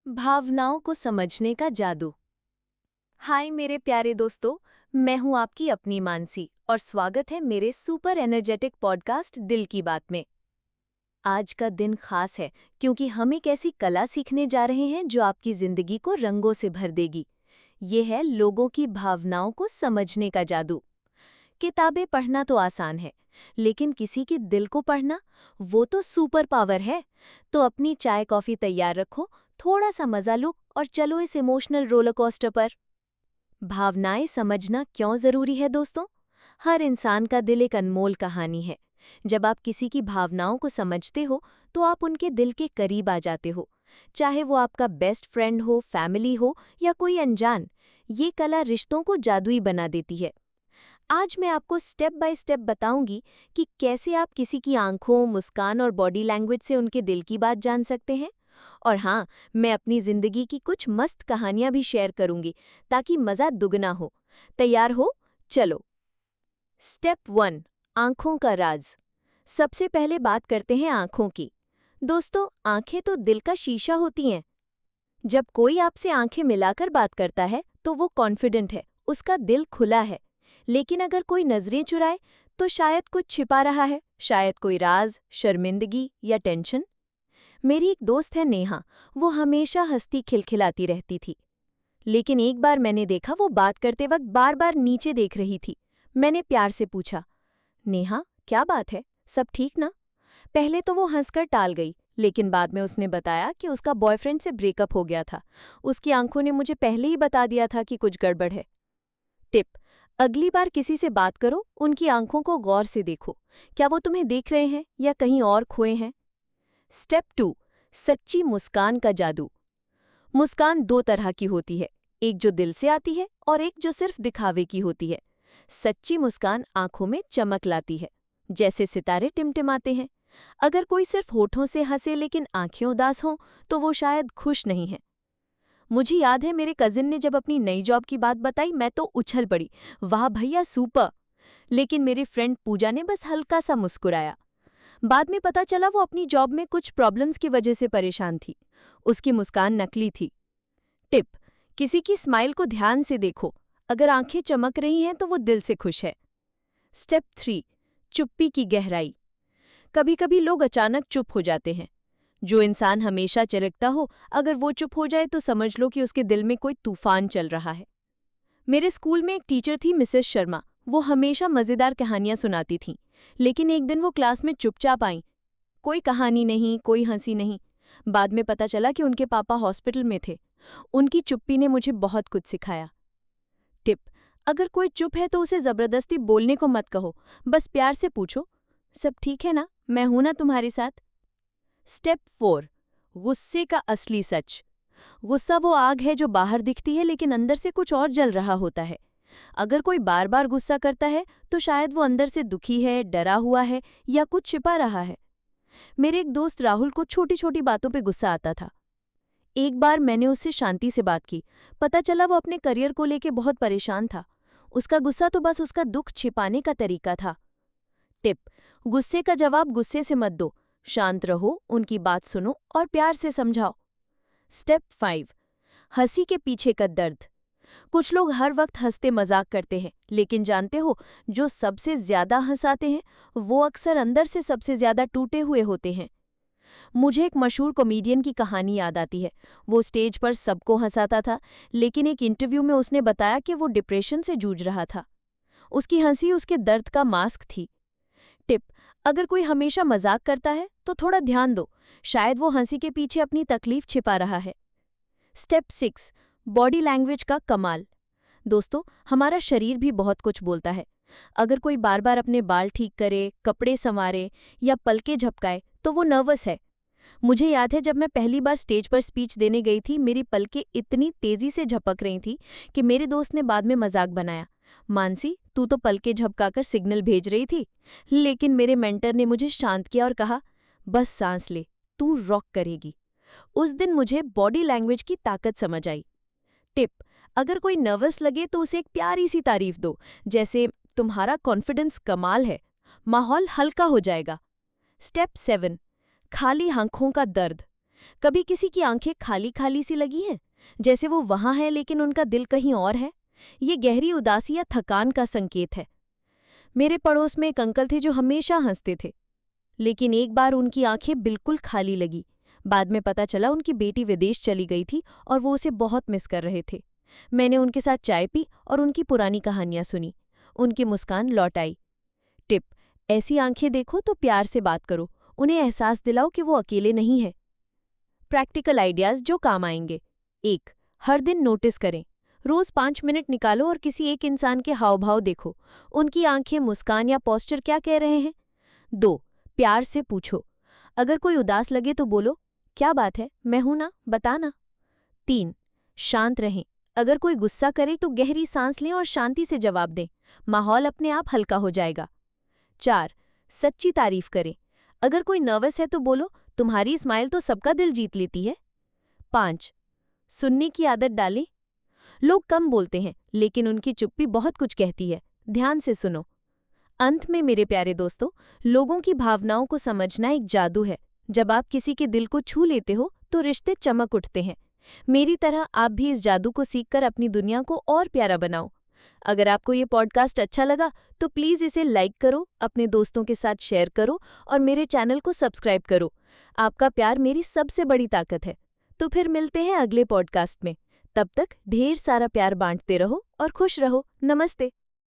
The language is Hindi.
भावनाओं को समझने का जादू। हाय मेरे प्यारे दोस्तों, मैं हूं आपकी अपनी मानसी और स्वागत है मेरे सुपर एनर्जेटिक पॉडकास्ट दिल की बात में। आज का दिन खास है क्योंकि हम एक ऐसी कला सीखने जा रहे हैं जो आपकी जिंदगी को रंगों से भर देगी। ये है लोगों की भावनाओं को समझने का जादू। किताबें पढ़ना तो आसान है, लेकिन किसी के दिल को पढ़ना, वो तो सुपर पावर है। तो अपनी चाय कॉफी तैयार रखो, थोड़ा सा मजा लो और चलो इस इमोशनल रोलर कोस्टर पर। भावनाएं समझना क्यों जरूरी है दोस्तों? हर इंसान का दिल एक अनमोल कहानी है। जब आप किसी की भावनाओं को समझते हो तो आप उनके दिल के करीब आ जाते हो। चाहे वो आपका बेस्ट फ्रेंड हो, फैमिली हो या कोई अनजान, ये कला रिश्तों को जादुई बना देती है। आज मैं आपको स्टेप बाय स्टेप बताऊंगी कि कैसे आप किसी की आंखों, मुस्कान और बॉडी लैंग्वेज से उनके दिल की बात जान सकते हैं। और हाँ, मैं अपनी जिंदगी की कुछ मस्त कहानियां भी शेयर करूंगी ताकि मजा दुगना हो। तैयार हो? चलो। स्टेप 1, आंखों का राज। सबसे पहले बात करते हैं आंखों की। दोस्तों, आंखें तो दिल का शीशा होती हैं। जब कोई आपसे आंखें मिलाकर बात करता है तो वो कॉन्फिडेंट है, उसका दिल खुला है। लेकिन अगर कोई नजरें चुराए तो शायद कुछ छिपा रहा है, शायद कोई राज, शर्मिंदगी या टेंशन। मेरी एक दोस्त है नेहा, वो हमेशा हंसती खिलखिलाती रहती थी। लेकिन एक बार मैंने देखा वो बात करते वक्त बार बार नीचे देख रही थी। मैंने प्यार से पूछा, नेहा क्या बात है, सब ठीक ना? पहले तो वो हंसकर टाल गई, लेकिन बाद में उसने बताया कि उसका बॉयफ्रेंड से ब्रेकअप हो गया था। उसकी आंखों ने मुझे पहले ही बता दिया था कि कुछ गड़बड़ है। टिप: अगली बार किसी से बात करो, उनकी आंखों को गौर से देखो। क्या वो तुम्हें देख रहे हैं या कहीं और खोए हैं? स्टेप 2, सच्ची मुस्कान का जादू। मुस्कान दो तरह की होती है, एक जो दिल से आती है और एक जो सिर्फ दिखावे की होती है। सच्ची मुस्कान आंखों में चमक लाती है, जैसे सितारे टिमटिमाते हैं। अगर कोई सिर्फ होठों से हंसे लेकिन आंखें उदास हों तो वो शायद खुश नहीं है। मुझे याद है मेरे कजिन ने जब अपनी नई जॉब की बात बताई, मैं तो उछल पड़ी, वाह भैया सुपर। लेकिन मेरी फ्रेंड पूजा ने बस हल्का सा मुस्कुराया। बाद में पता चला वो अपनी जॉब में कुछ प्रॉब्लम्स की वजह से परेशान थी। उसकी मुस्कान नकली थी। टिप: किसी की स्माइल को ध्यान से देखो, अगर आंखें चमक रही हैं तो वो दिल से खुश है। स्टेप 3, चुप्पी की गहराई। कभी कभी लोग अचानक चुप हो जाते हैं। जो इंसान हमेशा चिरकता हो, अगर वो चुप हो जाए तो समझ लो कि उसके दिल में कोई तूफान चल रहा है। मेरे स्कूल में एक टीचर थी, मिसेस शर्मा। वो हमेशा मजेदार कहानियां सुनाती थीं, लेकिन एक दिन वो क्लास में चुपचाप आईं। कोई कहानी नहीं, कोई हंसी नहीं। बाद में पता चला कि उनके पापा हॉस्पिटल में थे। उनकी चुप्पी ने मुझे बहुत कुछ सिखाया। टिप: अगर कोई चुप है तो उसे जबरदस्ती बोलने को मत कहो, बस प्यार से पूछो, सब ठीक है ना, मैं हूं ना तुम्हारे साथ। स्टेप 4, गुस्से का असली सच। गुस्सा वो आग है जो बाहर दिखती है लेकिन अंदर से कुछ और जल रहा होता है। अगर कोई बार बार गुस्सा करता है तो शायद वो अंदर से दुखी है, डरा हुआ है या कुछ छिपा रहा है। मेरे एक दोस्त राहुल को छोटी छोटी बातों पे गुस्सा आता था। एक बार मैंने उससे शांति से बात की, पता चला वो अपने करियर को लेके बहुत परेशान था। उसका गुस्सा तो बस उसका दुख छिपाने का तरीका था। टिप: गुस्से का जवाब गुस्से से मत दो, शांत रहो, उनकी बात सुनो और प्यार से समझाओ। स्टेप 5, हंसी के पीछे का दर्द। कुछ लोग हर वक्त हंसते मजाक करते हैं, लेकिन जानते हो, जो सबसे ज्यादा हंसाते हैं वो अक्सर अंदर से सबसे ज्यादा टूटे हुए होते हैं। मुझे एक मशहूर कॉमेडियन की कहानी याद आती है। वो स्टेज पर सबको हंसाता था, लेकिन एक इंटरव्यू में उसने बताया कि वो डिप्रेशन से जूझ रहा था। उसकी हंसी उसके दर्द का मास्क थी। टिप: अगर कोई हमेशा मजाक करता है तो थोड़ा ध्यान दो, शायद वो हंसी के पीछे अपनी तकलीफ छिपा रहा है। स्टेप 6, बॉडी लैंग्वेज का कमाल। दोस्तों, हमारा शरीर भी बहुत कुछ बोलता है। अगर कोई बार बार अपने बाल ठीक करे, कपड़े संवारे या पलके झपकाए तो वो नर्वस है। मुझे याद है जब मैं पहली बार स्टेज पर स्पीच देने गई थी, मेरी पलकें इतनी तेजी से झपक रही थी कि मेरे दोस्त ने बाद में मजाक बनाया, मानसी तू तो पलकें झपकाकर सिग्नल भेज रही थी। लेकिन मेरे मेंटर ने मुझे शांत किया और कहा, बस सांस ले, तू रॉक करेगी। उस दिन मुझे बॉडी लैंग्वेज की ताकत समझ आई। टिप: अगर कोई नर्वस लगे तो उसे एक प्यारी सी तारीफ दो, जैसे तुम्हारा कॉन्फिडेंस कमाल है। माहौल हल्का हो जाएगा। स्टेप 7, खाली आंखों का दर्द। कभी किसी की आंखें खाली खाली सी लगी हैं, जैसे वो वहां है लेकिन उनका दिल कहीं और है। ये गहरी उदासी या थकान का संकेत है। मेरे पड़ोस में एक अंकल थे जो हमेशा हंसते थे, लेकिन एक बार उनकी आंखें बिल्कुल खाली लगी। बाद में पता चला उनकी बेटी विदेश चली गई थी और वो उसे बहुत मिस कर रहे थे। मैंने उनके साथ चाय पी और उनकी पुरानी कहानियां सुनी। उनकी मुस्कान लौट आई। टिप: ऐसी आंखें देखो तो प्यार से बात करो, उन्हें एहसास दिलाओ कि वो अकेले नहीं है। प्रैक्टिकल आइडियाज जो काम आएंगे। 1. हर दिन नोटिस करें। रोज 5 मिनट निकालो और किसी एक इंसान के हाव भाव देखो। उनकी आंखें, मुस्कान या पोस्चर क्या कह रहे हैं। 2. प्यार से पूछो। अगर कोई उदास लगे तो बोलो, क्या बात है, मैं हूं ना, बताना। 3. शांत रहें। अगर कोई गुस्सा करे तो गहरी सांस लें और शांति से जवाब दें। माहौल अपने आप हल्का हो जाएगा। 4. सच्ची तारीफ करें। अगर कोई नर्वस है तो बोलो, तुम्हारी स्माइल तो सबका दिल जीत लेती है। 5. सुनने की आदत डालें। लोग कम बोलते हैं, लेकिन उनकी चुप्पी बहुत कुछ कहती है। ध्यान से सुनो। अंत में मेरे प्यारे दोस्तों, लोगों की भावनाओं को समझना एक जादू है। जब आप किसी के दिल को छू लेते हो तो रिश्ते चमक उठते हैं। मेरी तरह आप भी इस जादू को सीखकर अपनी दुनिया को और प्यारा बनाओ। अगर आपको ये पॉडकास्ट अच्छा लगा तो प्लीज़ इसे लाइक करो, अपने दोस्तों के साथ शेयर करो और मेरे चैनल को सब्सक्राइब करो। आपका प्यार मेरी सबसे बड़ी ताकत है। तो फिर मिलते हैं अगले पॉडकास्ट में। तब तक ढेर सारा प्यार बांटते रहो और खुश रहो। नमस्ते।